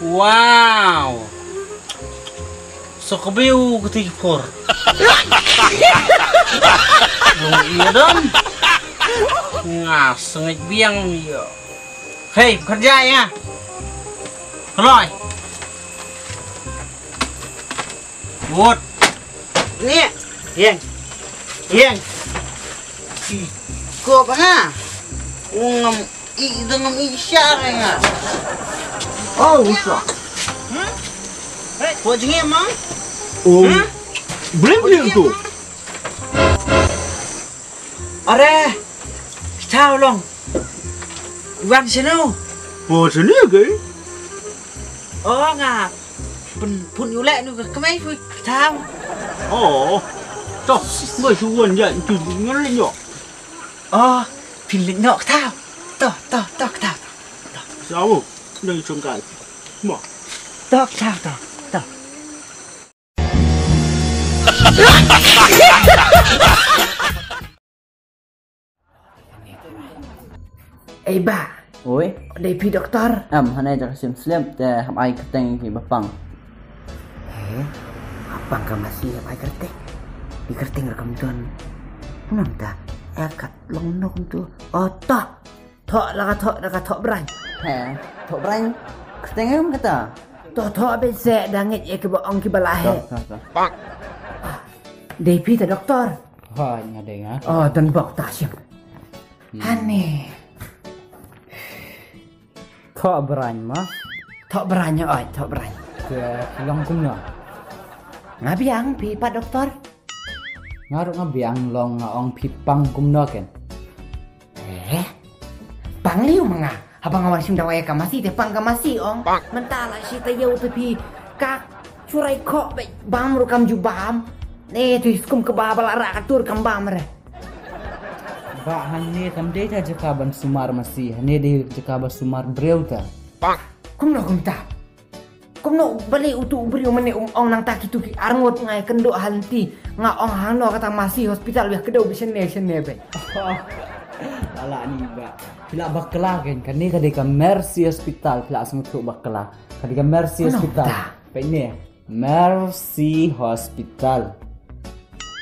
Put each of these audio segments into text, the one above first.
Wow. Sokabiu ketikpor. Iya dong. Sengit biang ya. Hei, kerja ya. Keloy. Wood. Nih, Yang. Kok apa? Ngam isyarat. Oh, usah. Kau jengi emang? Oh, beli tu. Are, tahu long. Buat sini. Oh, sini ke? Oh, ngap. Pun yulek nu kemai pun tahu. Oh, toh, मैं शुवन जाए tu ngel nyok. Oh, pilih nyok tahu. Toh tahu. Sao? Nơi trong cái. Mà. Toh tahu. Ba. Oi. Đây phi doktor. Hanai jak sim te ham ai keteng ki bapang. Apang ka masih ai kertek. Di kerting rekam tuan. Nonta. Akat long nok tu. Oh, tok. Tok berang. Tok brain. Keteng em kata. Tok be se dangit ke boong ki balah. Pak. Đây phi ta doktor. Ha, nyade nga. Oh, dan bok ta siap. Aneh. Tok brain mah. Tok beranya oi, tok beranya. Ke long kumno. Ngabiang pi pak doktor. Ngaruk ngabiang long ngaong pipang kumno ken. Pangliu manga. Abang awak sim dawai ka masih te pang ka masih ong. Mentala si ta yau te pi kak curai kok bam rukam jubam. Tu iskum ke babal ara atur kam bam re. Ba hanne tamde ta jakaban sumar masih. Hanne de jakaban sumar breuta. Kum no balik utu beriu mene ong nang taki tu ki arngot ngai kendo hanti nga ong hano kata masih hospital biar kedau bisene be. Ala ni ba. Pila bakla kan ni kadika Mercy Hospital pila asung tu bakla. Kadika Mercy Hospital. Pa ini Mercy Hospital.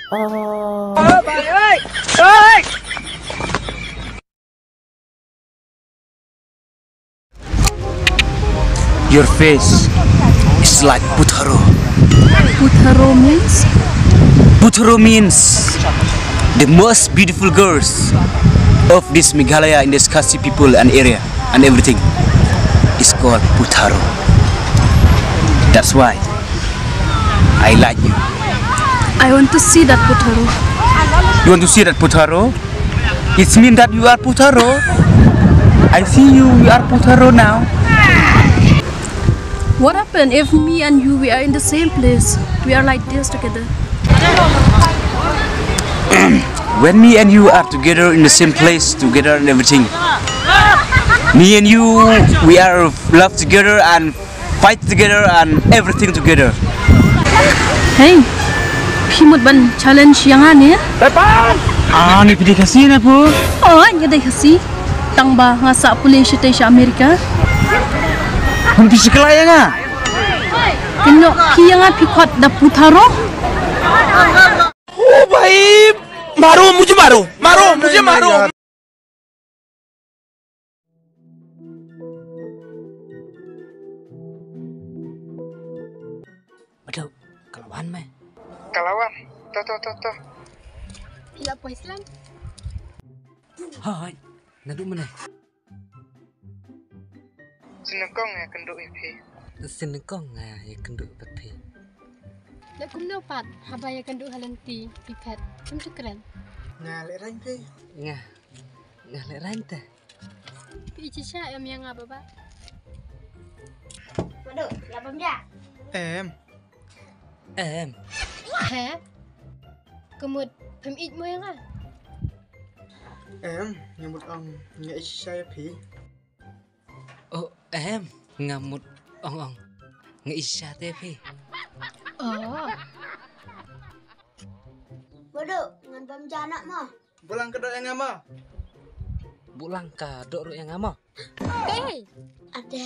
Oh. Oi! Your face is like Butharo. Butharo means? Butharo means the most beautiful girls of this Meghalaya in this Khasi people and area and everything is called Butharo. That's why I like you. I want to see that Butharo. You want to see that Butharo? It means that you are Butharo. I see you are Butharo now. What happened if me and you we are in the same place? We are like this together. When me and you are together in the same place, together and everything, me and you, we are love together and fight together and everything together. Hey, Pimut ban challenge yang ani? Ni pilih kasih na po. Oh, nya dai kasi. Tang ba nga sa pulis sa Amerika? Hindi si kalaya nga. Kino kiya nga pikot da Butharo? Oh भाई मारो मुझे मारो Betul. Kelawan meh. Kalawan toh Pila po Islam? Hai. Nadu mana? senengkong ya kenduk ipi Senengkong ya kenduk pati. Dak kumno pat habaya kandu halanti pipet. Cum keren. ngalek rain pi Ngalek ranta. Pi cica yang apa ba? Waduh, lapam dia. em He? Kemud pemit mo yang ah. em nyambut ong nyai saya pi Oh, em ngamut ong ngeisya teh pi. Oh. Bodoh, dengan pemja anak mah. Pulang ke dok yang ngama. Bulang ka dok yang ngamo. Eh, Ada.